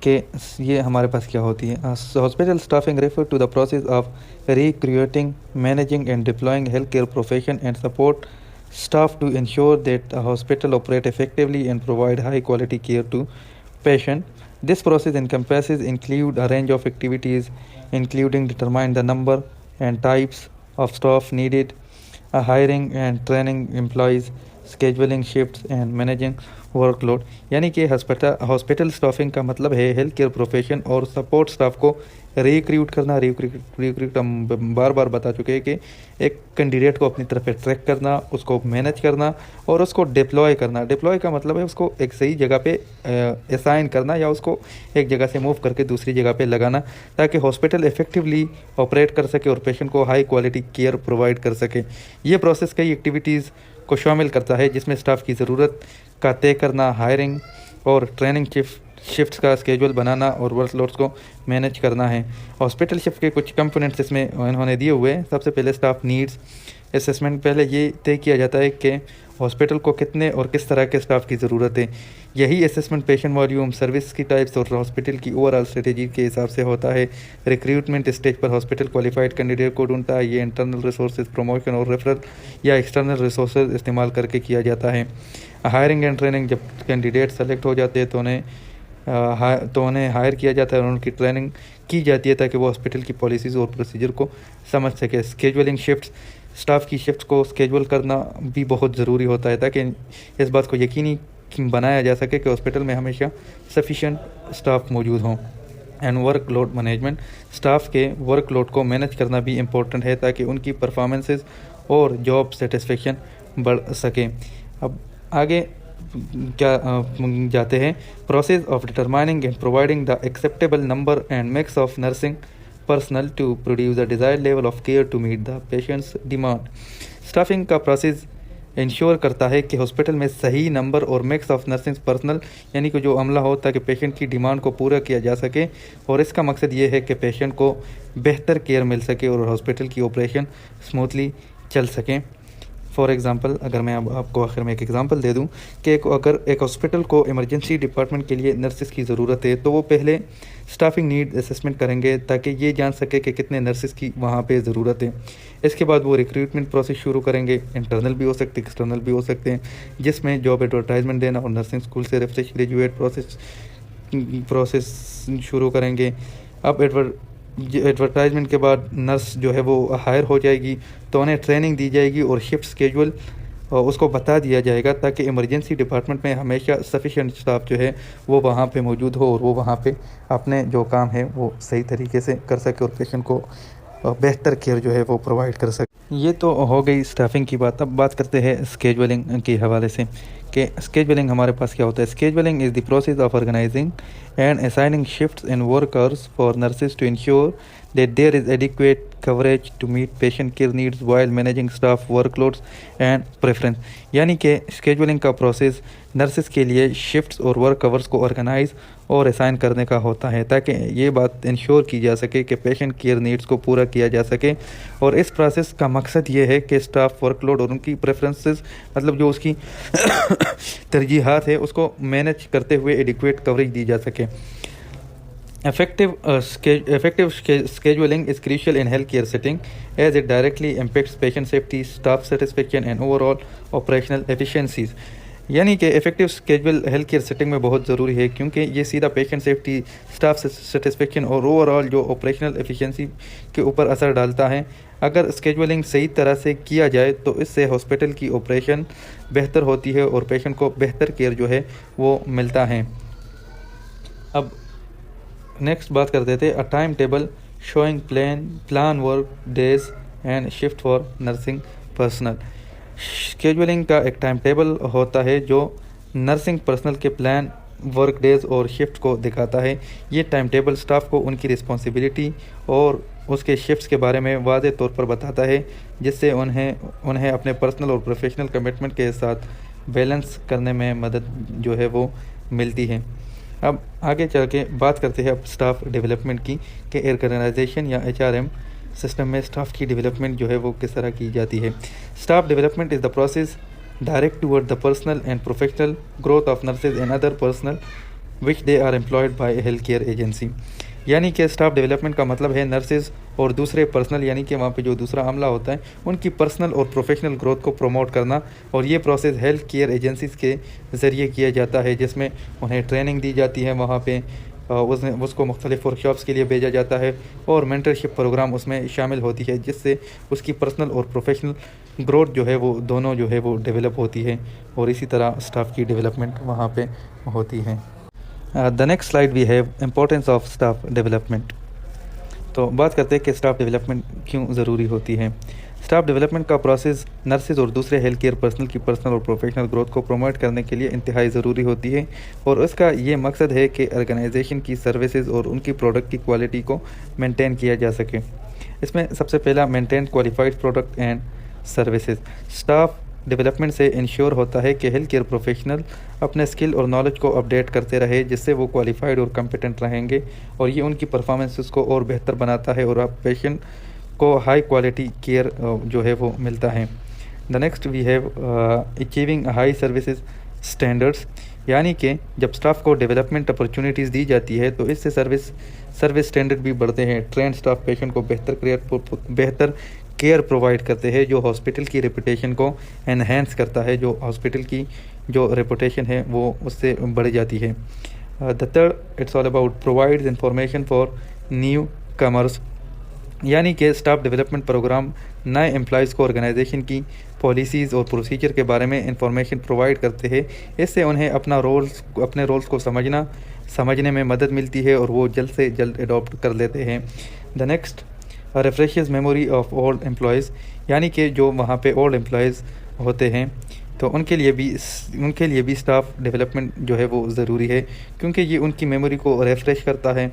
[SPEAKER 1] कि ये हमारे पास क्या होती है। Hospital staffing refer to the process of recruiting, managing and deploying health care profession and support staff to ensure that a hospital operate effectively and provide high quality care to patient. This process include a range of activities including determine the number and types of staff needed, hiring and training employees, scheduling shifts and managing workload. यानी कि hospital staffing का मतलब है health care profession और support staff को recruit करना। Recruit हम बार बार बता चुके हैं कि एक कैंडिडेट को अपनी तरफ अट्रैक्ट करना, उसको मैनेज करना और उसको डिप्लॉय करना। डिप्लॉय का मतलब है उसको एक सही जगह पे असाइन करना या उसको एक जगह से मूव करके दूसरी जगह पे लगाना ताकि हॉस्पिटल इफेक्टिवली ऑपरेट कर सके और पेशेंट को हाई क्वालिटी केयर प्रोवाइड कर सके। ये प्रोसेस कई एक्टिविटीज़ को शामिल करता है जिसमें स्टाफ की ज़रूरत का तय करना, हायरिंग और ट्रेनिंग शिफ्ट्स का स्केड्यूल बनाना और वर्कलोड्स को मैनेज करना है। हॉस्पिटल शिफ्ट के कुछ कंपोनेंट्स इसमें इन्होंने दिए हुए हैं। सबसे पहले स्टाफ नीड्स असेसमेंट। पहले ये तय किया जाता है कि हॉस्पिटल को कितने और किस तरह के स्टाफ की ज़रूरत है। यही असेसमेंट पेशेंट वॉल्यूम, सर्विस की टाइप्स और हॉस्पिटल की ओवरऑल स्ट्रेटेजी के हिसाब से होता है। रिक्रूटमेंट स्टेज पर हॉस्पिटल क्वालिफाइड कैंडिडेट को ढूंढता है। ये इंटरनल रिसोर्सेज, प्रमोशन और रेफरल या एक्सटर्नल रिसोर्सेज इस्तेमाल करके किया जाता है। Hiring and training. जब कैंडिडेट सेलेक्ट हो जाते हैं तो उन्हें हायर किया जाता है और उनकी ट्रेनिंग की जाती है ताकि वो हॉस्पिटल की पॉलिसीज़ और प्रोसीजर को समझ सके। स्केजुअलिंग शिफ्ट्स। स्टाफ की शिफ्ट को स्केजुअल करना भी बहुत ज़रूरी होता है ताकि इस बात को यकीनी बनाया जा सके कि हॉस्पिटल में हमेशा सफिशिएंट स्टाफ मौजूद हों। And workload management. स्टाफ के वर्कलोड को मैनेज करना भी इम्पोर्टेंट है ताकि उनकी परफॉर्मेंसेस और जॉब सेटिस्फेक्शन बढ़ सके। अब आगे क्या जाते हैं। Process of determining and providing the acceptable number and mix of nursing personnel to produce the desired level of care to meet the patient's demand. Staffing का प्रोसेस इंश्योर करता है कि हॉस्पिटल में सही नंबर और मिक्स ऑफ नर्सिंग पर्सनल यानी कि जो अमला हो ताकि पेशेंट की डिमांड को पूरा किया जा सके और इसका मकसद ये है कि पेशेंट को बेहतर केयर मिल सके और हॉस्पिटल की ऑपरेशन स्मूथली चल सकें। फॉर एग्ज़ाम्पल, अगर मैं अब आपको आखिर में एक एग्ज़ाम्पल दे दूं कि अगर एक हॉस्पिटल को इमरजेंसी डिपार्टमेंट के लिए नर्सेज़ की ज़रूरत है, तो वो पहले स्टाफिंग नीड असेसमेंट करेंगे ताकि ये जान सके कि कितने नर्सेज़ की वहाँ पे ज़रूरत है। इसके बाद वो रिक्रूटमेंट प्रोसेस शुरू करेंगे। इंटरनल भी हो सकते हैं, एक्सटर्नल भी हो सकते हैं, जिसमें जॉब एडवर्टाइजमेंट देना और नर्सिंग स्कूल से फ्रेश ग्रेजुएट प्रोसेस शुरू करेंगे। अब एडवर्टाइजमेंट के बाद नर्स जो है वो हायर हो जाएगी, तो उन्हें ट्रेनिंग दी जाएगी और शिफ्ट स्केजुअल उसको बता दिया जाएगा ताकि इमरजेंसी डिपार्टमेंट में हमेशा सफिशिएंट स्टाफ जो है वो वहाँ पे मौजूद हो और वो वहाँ पे अपने जो काम है वो सही तरीके से कर सके और पेशेंट को बेहतर केयर जो है वो प्रोवाइड कर सके। ये तो हो गई स्टाफिंग की बात। अब बात करते हैं स्केजुअलिंग के हवाले से कि स्केजुअलिंग हमारे पास क्या होता है। Scheduling is the process of organising and assigning shifts and workers for nurses to ensure that there is adequate coverage to meet patient care needs while managing staff workloads and preference। यानी कि scheduling का process nurses के लिए shifts और work hours को organise और assign करने का होता है ताकि ये बात इंश्योर की जा सके कि पेशेंट केयर नीड्स को पूरा किया जा सके। और इस प्रोसेस का मकसद ये है कि स्टाफ वर्कलोड और उनकी प्रेफरेंसेस, मतलब जो उसकी तरजीहात है, उसको मैनेज करते हुए एडिक्वेट कवरेज दी जा सके। Effective scheduling is crucial in healthcare setting as it directly impacts patient safety, staff satisfaction and overall operational efficiencies। यानी कि effective schedule health care setting में बहुत ज़रूरी है क्योंकि ये सीधा पेशेंट सेफ्टी, स्टाफ सेटिस्फेक्शन और ओवरऑल जो ऑपरेशनल एफिशिएंसी के ऊपर असर डालता है। अगर स्केजुअलिंग सही तरह से किया जाए तो इससे हॉस्पिटल की ऑपरेशन बेहतर होती है और पेशेंट को बेहतर केयर जो है वो मिलता है। अब नेक्स्ट बात करते थे a time table showing plan work days and shift for nursing personal. Scheduling का एक टाइम टेबल होता है जो नर्सिंग पर्सनल के प्लान, वर्क डेज और शिफ्ट को दिखाता है। ये टाइम टेबल स्टाफ को उनकी रिस्पॉन्सिबिलिटी और उसके शिफ्ट्स के बारे में वाज़ेह तौर पर बताता है, जिससे उन्हें अपने पर्सनल और प्रोफेशनल कमिटमेंट के साथ बैलेंस करने में मदद जो है वो मिलती है। अब आगे चल के बात करते हैं अब स्टाफ डेवलपमेंट की कि ऑर्गेनाइजेशन या HRM सिस्टम में स्टाफ की डेवलपमेंट जो है वो किस तरह की जाती है। Staff development is the process direct toward the personal and professional growth of nurses and other personnel which they are employed by health care agency. यानी कि स्टाफ डेवलपमेंट का मतलब है नर्सेज और दूसरे पर्सनल, यानी कि वहाँ पे जो दूसरा अमला होता है, उनकी पर्सनल और प्रोफेशनल ग्रोथ को प्रमोट करना। और ये प्रोसेस हेल्थ केयर एजेंसीज़ के ज़रिए किया जाता है, जिसमें उन्हें ट्रेनिंग दी जाती है, वहाँ पे उसको मुख्तलिफ वर्कशॉप्स के लिए भेजा जाता है और मेंटरशिप प्रोग्राम उसमें शामिल होती है, जिससे उसकी पर्सनल और प्रोफेशनल ग्रोथ जो है वो दोनों जो है वो डेवलप होती है और इसी तरह स्टाफ की डेवलपमेंट वहाँ पे होती है। The next slide we have importance of staff development. तो बात करते हैं कि स्टाफ डेवलपमेंट क्यों ज़रूरी होती है। स्टाफ डेवलपमेंट का प्रोसेस नर्सेज और दूसरे हेल्थ केयर पर्सनल की पर्सनल और प्रोफेशनल ग्रोथ को प्रमोट करने के लिए इंतहाई ज़रूरी होती है और उसका ये मकसद है कि ऑर्गेनाइजेशन की सर्विसेज और उनकी प्रोडक्ट की क्वालिटी को मेंटेन किया जा सके। इसमें सबसे पहला maintain qualified product and services. Staff development से इंश्योर होता है कि हेल्थ केयर प्रोफेशनल अपने स्किल और नॉलेज को अपडेट करते रहे, जिससे वो क्वालिफाइड और कम्पिटेंट रहेंगे और ये उनकी परफॉर्मेंसेस को और बेहतर बनाता है और आप पेशेंट को हाई क्वालिटी केयर जो है वो मिलता है। The next we have achieving high services standards. यानी कि जब स्टाफ को डेवलपमेंट अपॉर्चुनिटीज़ दी जाती है तो इससे सर्विस स्टैंडर्ड भी बढ़ते हैं। ट्रेंड स्टाफ पेशेंट को बेहतर केयर प्रोवाइड करते हैं, जो हॉस्पिटल की रेपुटेशन को एनहेंस करता है, जो हॉस्पिटल की जो रेपुटेशन है वो उससे बढ़ जाती है। The third it's all about provides information for new commerce. यानी कि स्टाफ डेवलपमेंट प्रोग्राम नए एम्प्लॉयज़ को ऑर्गेनाइजेशन की पॉलिसीज़ और प्रोसीजर के बारे में इंफॉर्मेशन प्रोवाइड करते हैं। इससे उन्हें अपने रोल्स को समझने में मदद मिलती है और वो जल्द से जल्द अडॉप्ट कर लेते हैं। The next refreshes memory of old employees. यानी कि जो वहाँ पे ओल्ड एम्प्लॉयज़ होते हैं तो उनके लिए भी स्टाफ डेवलपमेंट जो है वो ज़रूरी है, क्योंकि ये उनकी मेमोरी को रिफ्रेश करता है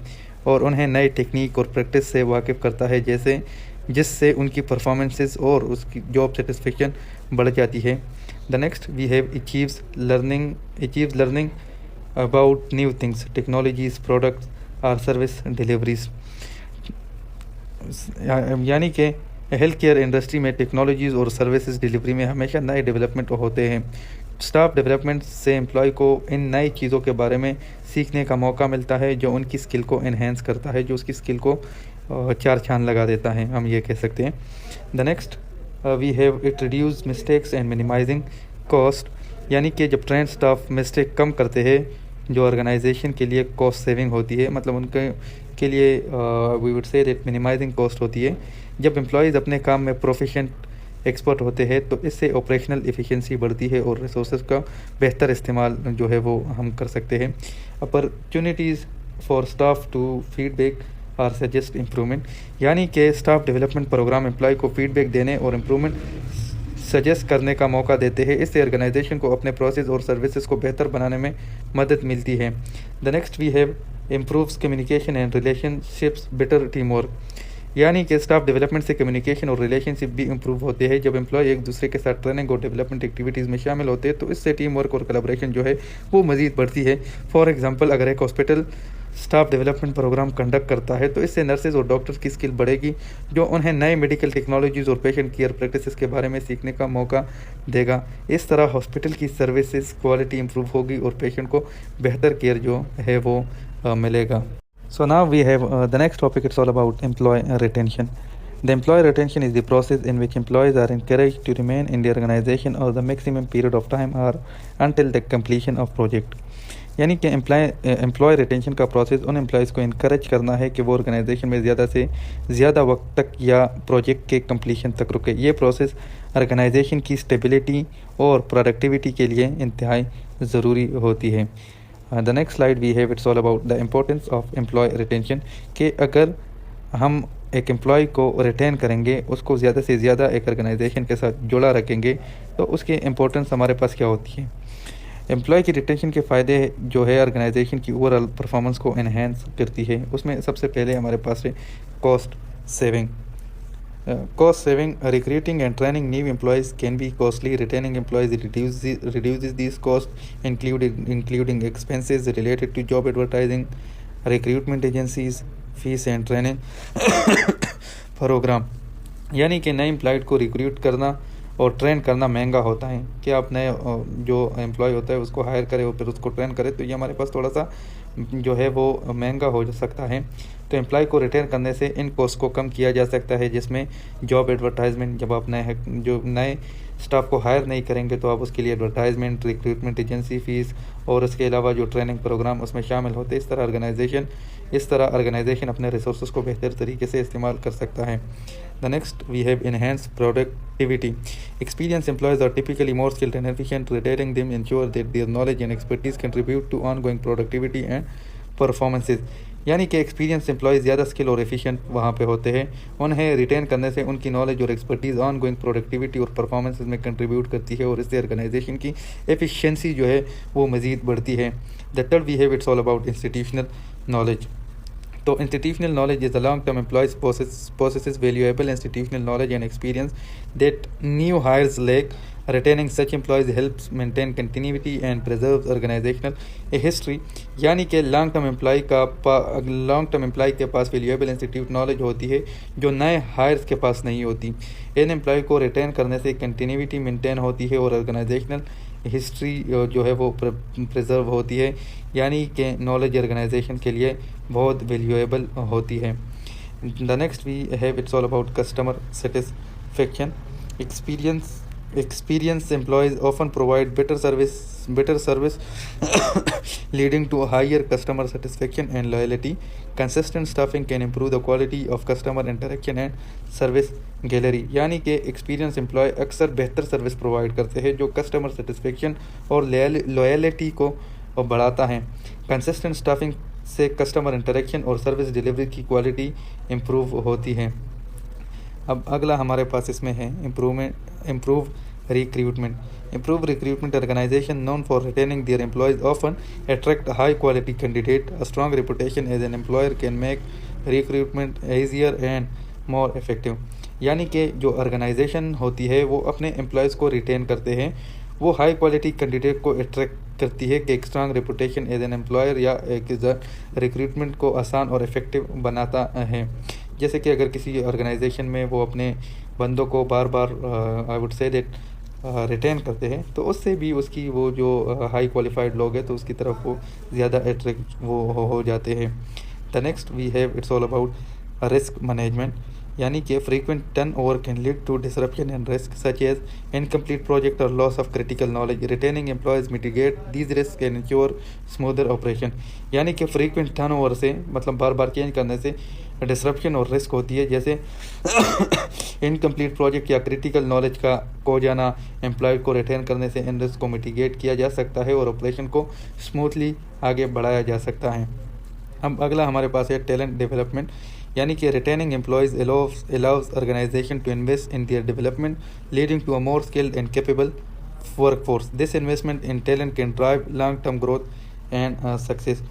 [SPEAKER 1] और उन्हें नई टेक्निक और प्रैक्टिस से वाकिफ़ करता है, जिससे उनकी परफॉर्मेंसेस और उसकी जॉब सेटिस्फेक्शन बढ़ जाती है। The next we have achieves learning about new things, technologies, products और सर्विस डिलीवरीज। यानी कि हेल्थ केयर इंडस्ट्री में टेक्नोलॉजीज़ और सर्विसेज डिलीवरी में हमेशा नए डेवलपमेंट होते हैं। स्टाफ डेवलपमेंट से एम्प्लॉय को इन नई चीज़ों के बारे में सीखने का मौका मिलता है जो उनकी स्किल को एनहेंस करता है, जो उसकी स्किल को चार चांद लगा देता है, हम ये कह सकते हैं। The next we have it reduce mistakes and minimising cost, यानी कि जब ट्रेंड स्टाफ मिस्टेक कम करते हैं जो ऑर्गेनाइजेशन के लिए कॉस्ट सेविंग होती है, मतलब उनके के लिए we would say that minimising cost होती है। जब एम्प्लॉयज़ अपने काम में प्रोफिशेंट एक्सपर्ट होते हैं तो इससे ऑपरेशनल एफिशिएंसी बढ़ती है और रिसोर्सेज का बेहतर इस्तेमाल जो है वो हम कर सकते हैं। Opportunities for staff to feedback और सजेस्ट इम्प्रूवमेंट, यानी कि स्टाफ डेवलपमेंट प्रोग्राम एम्प्लॉय को फीडबैक देने और इम्प्रूवमेंट सजेस्ट करने का मौका देते हैं। इससे ऑर्गेनाइजेशन को अपने प्रोसेस और सर्विसेज को बेहतर बनाने में मदद मिलती है। The next we have improves communication and relationships, better team work, यानी कि स्टाफ डेवलपमेंट से कम्युनिकेशन और रिलेशनशिप भी इम्प्रूव होते हैं। जब एम्प्लॉय एक दूसरे के साथ ट्रेनिंग और डेवलपमेंट एक्टिविटीज़ में शामिल होते हैं तो इससे टीम वर्क और कोलैबोरेशन जो है वो मज़ीद बढ़ती है। फॉर एग्जांपल, अगर एक hospital staff development programme conduct करता है तो इससे नर्सेज और डॉक्टर्स की स्किल बढ़ेगी, जो उन्हें नए मेडिकल टेक्नोलॉजीज़ और पेशेंट केयर प्रैक्टिसेस के बारे में सीखने का मौका देगा। इस तरह हॉस्पिटल की सर्विसेज क्वालिटी इंप्रूव होगी और पेशेंट को बेहतर केयर जो है वो मिलेगा। So now we have the next topic. It's all about employee retention. The employee retention is the process in which employees are encouraged to remain in the organization or the maximum period of time or until the completion of project. यानी कि employ retention का process उन employees को encourage करना है कि वो organisation में ज़्यादा से ज़्यादा वक्त तक या प्रोजेक्ट के कंप्लीशन तक रुके। ये प्रोसेस ऑर्गेनाइजेशन की स्टेबिलिटी और प्रोडक्टिविटी के लिए इंतहाई ज़रूरी होती है। The next slide we have it's all about the importance of employee retention, कि अगर हम एक एम्प्लॉय को रिटेन करेंगे, उसको ज़्यादा से ज़्यादा एक ऑर्गेनाइजेशन के साथ जुड़ा रखेंगे तो उसकी इम्पोर्टेंस हमारे पास क्या होती है। एम्प्लॉय की रिटेंशन के फ़ायदे जो है ऑर्गेनाइजेशन की ओवरऑल परफॉर्मेंस को एनहेंस करती है। उसमें सबसे पहले हमारे पास है cost saving. Cost saving, recruiting and training new employees can be costly. Retaining employees reduces these costs, including expenses related to job advertising, recruitment agencies, fees and training program। यानी कि नए एम्प्लॉयड को रिक्रूट करना और train करना महंगा होता है कि आप नए जो एम्प्लॉय होता है उसको हायर करें और फिर उसको ट्रेन करें, तो ये हमारे पास थोड़ा सा जो है वो महंगा हो सकता है। तो एम्प्लॉय को रिटेन करने से इन कॉस्ट को कम किया जा सकता है, जिसमें जॉब एडवर्टाइजमेंट, जब आप नए स्टाफ को हायर नहीं करेंगे तो आप उसके लिए एडवर्टाइजमेंट, रिक्रूटमेंट एजेंसी फ़ीस और इसके अलावा जो ट्रेनिंग प्रोग्राम उसमें शामिल होते हैं, इस तरह ऑर्गेनाइजेशन अपने रिसोर्स को बेहतर तरीके से इस्तेमाल कर सकता है। The next we have enhance productivity. Experienced employees are typically more skilled and efficient. Retaining them ensure that their knowledge and expertise contribute to ongoing productivity and performances। यानी कि एक्सपीरियंस एम्प्लॉय ज़्यादा स्किल और efficient वहाँ पे होते हैं। उन्हें retain करने से उनकी नॉलेज और एक्सपर्टीज़ ऑन गोइंग प्रोडक्टिविटी और परफॉर्मेंसेज में कंट्रीब्यूट करती है और इससे ऑर्गेनाइजेशन की एफिशिएंसी जो है वो मज़ीद बढ़ती है। The third we have it's all about institutional knowledge. तो institutional knowledge is the long term employees possesses valuable institutional knowledge and experience that new hires lack. Retaining such employees helps maintain continuity and preserves organizational history। यानी कि long term employ के पास valuable institute knowledge होती है जो नए heirs के पास नहीं होती। इन एम्प्लॉय को रिटेन करने से कंटिन्यूटी मेंटेन होती है और ऑर्गेनाइजेशनल हिस्ट्री जो है वो प्रिजर्व होती है, यानी कि नॉलेज ऑर्गेनाइजेशन के लिए बहुत वैल्यूएबल होती है। The next we have it's all about customer satisfaction. Experienced employees often provide better service leading to higher customer satisfaction and loyalty. Consistent staffing can improve the quality of customer interaction and service gallery। यानी कि experience employ अक्सर बेहतर service provide करते हैं जो customer satisfaction और loyalty को बढ़ाता है। कंसिस्टेंट स्टाफिंग से कस्टमर इंटरेक्शन और सर्विस डिलीवरी की क्वालिटी इम्प्रूव होती है। अब अगला हमारे पास इसमें है improve recruitment. Organisation known for retaining their employees often attract high quality candidate. A strong reputation as an employer can make recruitment easier and more effective। यानी कि जो ऑर्गेनाइजेशन होती है वो अपने एम्प्लॉयज़ को रिटेन करते हैं, वो हाई क्वालिटी कैंडिडेट को अट्रैक्ट करती है कि एक strong reputation as an employer या एक रिक्रूटमेंट को आसान और इफ़ेक्टिव बनाता है। जैसे कि अगर किसी ऑर्गेनाइजेशन में वो अपने बंदों को बार बार I would say that retain करते हैं, तो उससे भी उसकी वो जो हाई क्वालिफाइड लोग हैं तो उसकी तरफ वो ज़्यादा अट्रैक्ट वो हो जाते हैं। The next we have it's all about risk management, यानी कि frequent turnover can lead to disruption and risk such as incomplete project और loss of critical knowledge. Retaining employees mitigate these risk and ensure smoother operation, यानी कि frequent turnover से मतलब बार बार change करने से disruption और risk होती है, जैसे इनकम्प्लीट प्रोजेक्ट या क्रिटिकल नॉलेज का खो जाना। एम्प्लॉय को रिटेन करने से इन रिस्क को मिटिगेट किया जा सकता है और ऑपरेशन को स्मूथली आगे बढ़ाया जा सकता है। अब अगला हमारे पास है टैलेंट डेवलपमेंट, यानी कि retaining employees allows organization to invest in their development, leading to a more skilled and capable workforce. This investment in talent can drive long-term growth and success.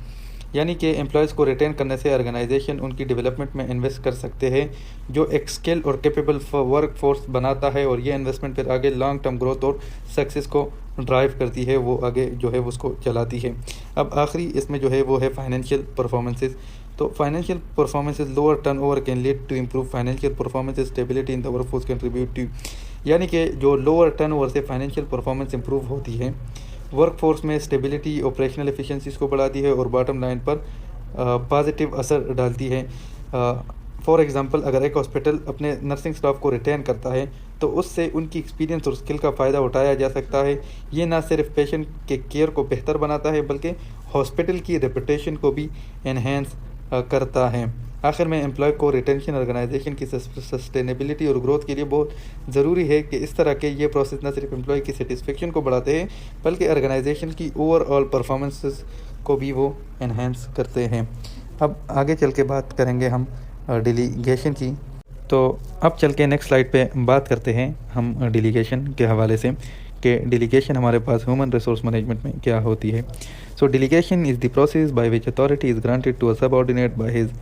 [SPEAKER 1] यानी कि एम्प्लॉयज़ को रिटेन करने से organisation उनकी development में invest कर सकते हैं, जो एक स्किल और कैपेबल वर्क फोर्स बनाता है, और ये इन्वेस्टमेंट फिर आगे लॉन्ग टर्म ग्रोथ और सक्सेस को ड्राइव करती है, वो आगे जो है उसको चलाती है। अब आखिरी इसमें जो है वो है फाइनेंशियल परफॉर्मेंसेस। तो financial performances lower turnover can lead to improve financial performance stability in the workforce contributive, यानी कि जो लोअर टर्न ओवर से फाइनेंशियल परफॉर्मेंस इंप्रूव होती है, वर्कफोर्स में स्टेबिलिटी, ऑपरेशनल एफिशिएंसीज को बढ़ाती है और बॉटम लाइन पर पॉजिटिव असर डालती है। फॉर एग्जांपल, अगर एक हॉस्पिटल अपने नर्सिंग स्टाफ को रिटेन करता है तो उससे उनकी एक्सपीरियंस और स्किल का फ़ायदा उठाया जा सकता है। ये ना सिर्फ पेशेंट के केयर को बेहतर बनाता है बल्कि हॉस्पिटल की रेपुटेशन को भी एनहेंस करता है। आखिर में एम्प्लॉय को रिटेंशन ऑर्गेनाइजेशन की सस्टेनेबिलिटी और ग्रोथ के लिए बहुत ज़रूरी है कि इस तरह के ये प्रोसेस न सिर्फ एम्प्लॉय की सेटिस्फेक्शन को बढ़ाते हैं बल्कि ऑर्गेनाइजेशन की ओवरऑल परफॉर्मेंसेस को भी वो एनहेंस करते हैं। अब आगे चल के बात करेंगे हम डेलीगेशन की। तो अब चल के नेक्स्ट स्लाइड पे बात करते हैं हम डेलीगेशन के हवाले से कि डेलीगेशन हमारे पास ह्यूमन रिसोर्स मैनेजमेंट में क्या होती है। So delegation is the process by which authority is granted to a subordinate by his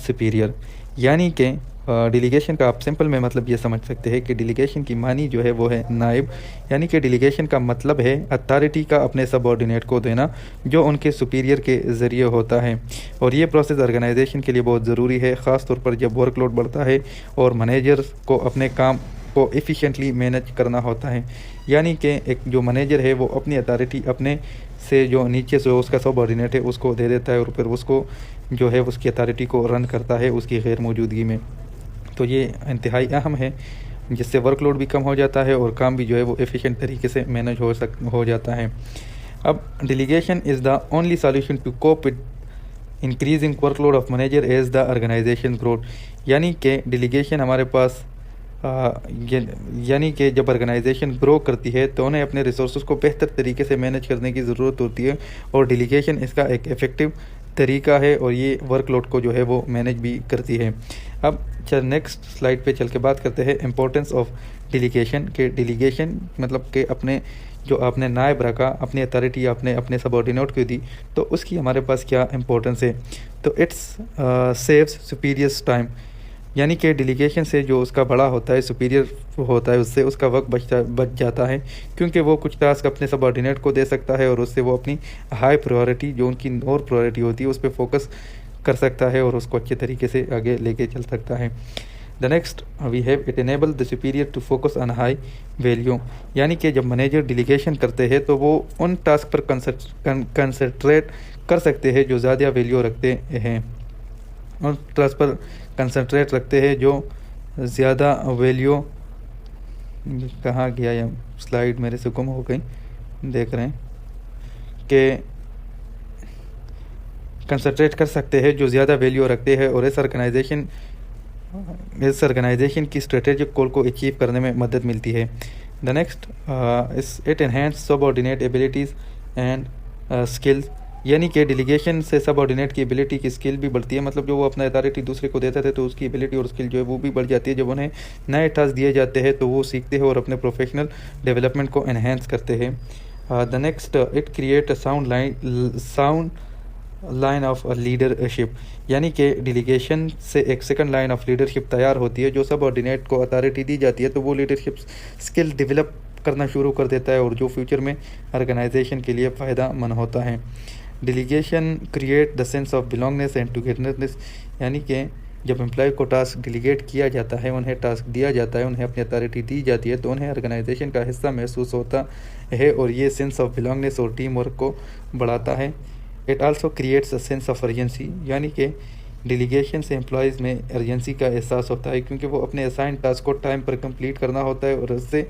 [SPEAKER 1] superior, यानी कि डेलीगेशन का आप सिंपल में मतलब ये समझ सकते हैं कि डेलीगेशन की मानी जो है वो है नाइब, यानी कि डेलीगेशन का मतलब है अथॉरिटी का अपने सबऑर्डिनेट को देना जो उनके सुपीरियर के ज़रिए होता है। और ये प्रोसेस ऑर्गेनाइजेशन के लिए बहुत ज़रूरी है, ख़ास तौर पर जब वर्कलोड बढ़ता है और मैनेजर्स को अपने काम को एफिशिएंटली मैनेज करना होता है। यानी कि एक जो मैनेजर है वो अपनी अथॉरिटी अपने से जो नीचे से उसका सबऑर्डिनेट है उसको दे देता है और फिर उसको जो है उसकी अथॉरिटी को रन करता है उसकी गैर मौजूदगी में। तो ये इंतहाई अहम है, जिससे वर्कलोड भी कम हो जाता है और काम भी जो है वो एफिशिएंट तरीके से मैनेज हो जाता है। अब delegation is the only solution to cope with increasing workload of manager as the organisation growth, यानी कि डेलीगेशन हमारे पास यानी कि जब ऑर्गेनाइजेशन ग्रो करती है तो उन्हें अपने रिसोर्सेज को बेहतर तरीके से मैनेज करने की ज़रूरत होती है और डेलीगेशन इसका एक इफ़ेक्टिव तरीका है और ये वर्कलोड को जो है वो मैनेज भी करती है। अब नेक्स्ट स्लाइड पे चल के बात करते हैं इम्पोर्टेंस ऑफ डेलीगेशन के। डेलीगेशन मतलब कि अपने जो आपने नायब रखा, अपनी अथॉरिटी आपने अपने सबऑर्डिनेट को दी, तो उसकी हमारे पास क्या इम्पोर्टेंस है। तो इट्स सेव्स सुपीरियर्स टाइम, यानी कि डेलीगेशन से जो उसका बड़ा होता है सुपीरियर होता है उससे उसका वक्त बच जाता है, क्योंकि वो कुछ टास्क अपने सबऑर्डिनेट को दे सकता है और उससे वो अपनी हाई प्रायोरिटी जो उनकी और प्रायोरिटी होती है उस पर फोकस कर सकता है और उसको अच्छे तरीके से आगे लेके चल सकता है। The next we have it enable the superior to focus on high value, यानी कि जब मैनेजर डेलीगेशन करते हैं तो वो उन टास्क पर कंसंट्रेट कर सकते हैं जो ज़्यादा वैल्यू रखते हैं, उन टास्क पर कंसंट्रेट रखते हैं जो ज़्यादा वैल्यू, कहाँ गया या स्लाइड मेरे से गुम हो गई, देख रहे हैं कि कंसंट्रेट कर सकते हैं जो ज़्यादा वैल्यू रखते हैं और इस ऑर्गेनाइजेशन की स्ट्रेटेजिक गोल को अचीव करने में मदद मिलती है। The next it enhance subordinate abilities and skills, यानी कि डेलीगेशन से सबऑर्डिनेट की एबिलिटी की स्किल भी बढ़ती है, मतलब जो वो अपना अथॉरिटी दूसरे को देते थे तो उसकी एबिलिटी और स्किल जो है वो भी बढ़ जाती है। जब उन्हें नए टास्क दिए जाते हैं तो वो सीखते हैं और अपने प्रोफेशनल डेवलपमेंट को एनहेंस करते हैं। The next it create a sound line of leadership, यानी कि डेलीगेशन से एक सेकंड लाइन ऑफ लीडरशिप तैयार होती है। जो सबऑर्डिनेट को अथॉरिटी दी जाती है तो वो लीडरशिप स्किल डेवलप करना शुरू कर देता है और जो फ्यूचर में ऑर्गेनाइजेशन के लिए फ़ायदा मंद होता है। Delegation create the sense of belongingness and togetherness, यानी कि जब एम्प्लॉय को टास्क डिलीगेट किया जाता है, उन्हें टास्क दिया जाता है, उन्हें अपनी अथॉरिटी दी जाती है, तो उन्हें ऑर्गेनाइजेशन का हिस्सा महसूस होता है और ये सेंस ऑफ बिलोंगनेस और टीम वर्क को बढ़ाता है। It also creates a sense of urgency, यानी कि डिलीगेशन से एम्प्लॉयज़ में अर्जेंसी का एहसास होता है, क्योंकि वो अपने असाइन टास्क को टाइम पर कंप्लीट करना होता है और उससे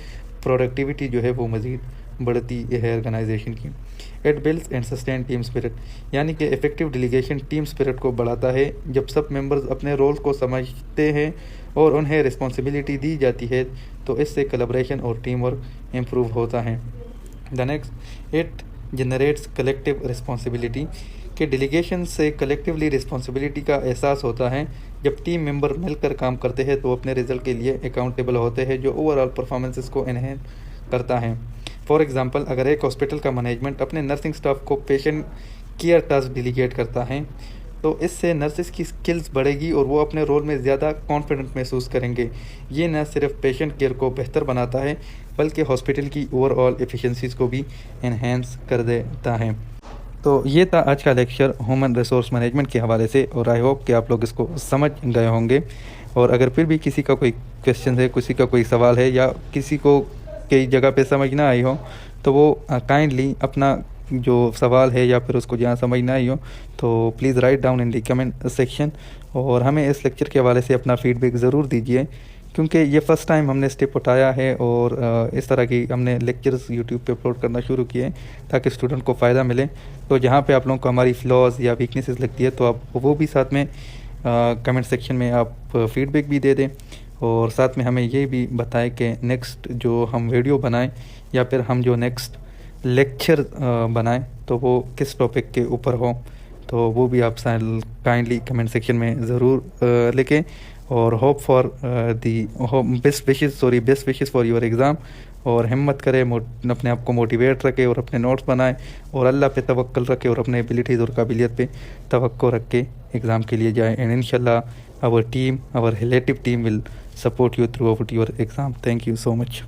[SPEAKER 1] प्रोडक्टिविटी जो है वो मज़ीद बढ़ती है ऑर्गेनाइजेशन की। It builds and sustain team spirit, यानी कि इफेक्टिव डिलीगेशन टीम स्पिरिट को बढ़ाता है। जब सब मेंबर्स अपने रोल को समझते हैं और उन्हें रिस्पॉन्सिबिलिटी दी जाती है, तो इससे कोलैबोरेशन और टीम वर्क इम्प्रूव होता है। The next, it generates collective responsibility, कि डिलीगेशन से कलेक्टिवली रिस्पॉन्सिबिलिटी का एहसास होता है। जब टीम मेंबर मिलकर काम करते हैं तो अपने रिजल्ट के लिए अकाउंटेबल होते हैं, जो ओवरऑल परफॉर्मेंसेस को एनहेंस करता है। फॉर एग्जांपल, अगर एक हॉस्पिटल का मैनेजमेंट अपने नर्सिंग स्टाफ को पेशेंट केयर टास्क डिलीगेट करता है, तो इससे नर्सिस की स्किल्स बढ़ेगी और वो अपने रोल में ज़्यादा कॉन्फिडेंट महसूस करेंगे। ये न सिर्फ पेशेंट केयर को बेहतर बनाता है, बल्कि हॉस्पिटल की ओवरऑल एफिशिएंसीज को भी एनहेंस कर देता है। तो ये था आज का लेक्चर ह्यूमन रिसोर्स मैनेजमेंट के हवाले से, और आई होप कि आप लोग इसको समझ गए होंगे। और अगर फिर भी किसी का कोई क्वेश्चन है, किसी का कोई सवाल है, या किसी को कई जगह पे समझ ना आई हो, तो वो काइंडली अपना जो सवाल है या फिर उसको जहाँ समझ ना आई हो, तो please write down in the comment section. और हमें इस लेक्चर के हवाले से अपना फीडबैक ज़रूर दीजिए, क्योंकि ये फ़र्स्ट टाइम हमने स्टेप उठाया है और इस तरह की हमने लेक्चर्स यूट्यूब पे अपलोड करना शुरू किए ताकि स्टूडेंट को फ़ायदा मिले। तो जहाँ पे आप लोगों को हमारी फ्लॉज या वीकनेसेस लगती है, तो आप वो भी साथ में कमेंट सेक्शन में आप फीडबैक भी दे दें, और साथ में हमें ये भी बताएं कि नेक्स्ट जो हम वीडियो बनाएं या फिर हम जो नेक्स्ट लेक्चर बनाएं तो वो किस टॉपिक के ऊपर हो। तो वो भी आप काइंडली कमेंट सेक्शन में ज़रूर लिखें। और hope for best wishes for your exam. और हिम्मत करें, अपने आप को मोटिवेट रखें और अपने नोट्स बनाएं, और अल्लाह पे तवक्कल रखें और अपने एबिलिटीज़ और काबिलियत पे तवक्को रख के एग्ज़ाम के लिए जाएं। एंड इंशाल्लाह our relative team will support you throughout your exam. Thank you so much.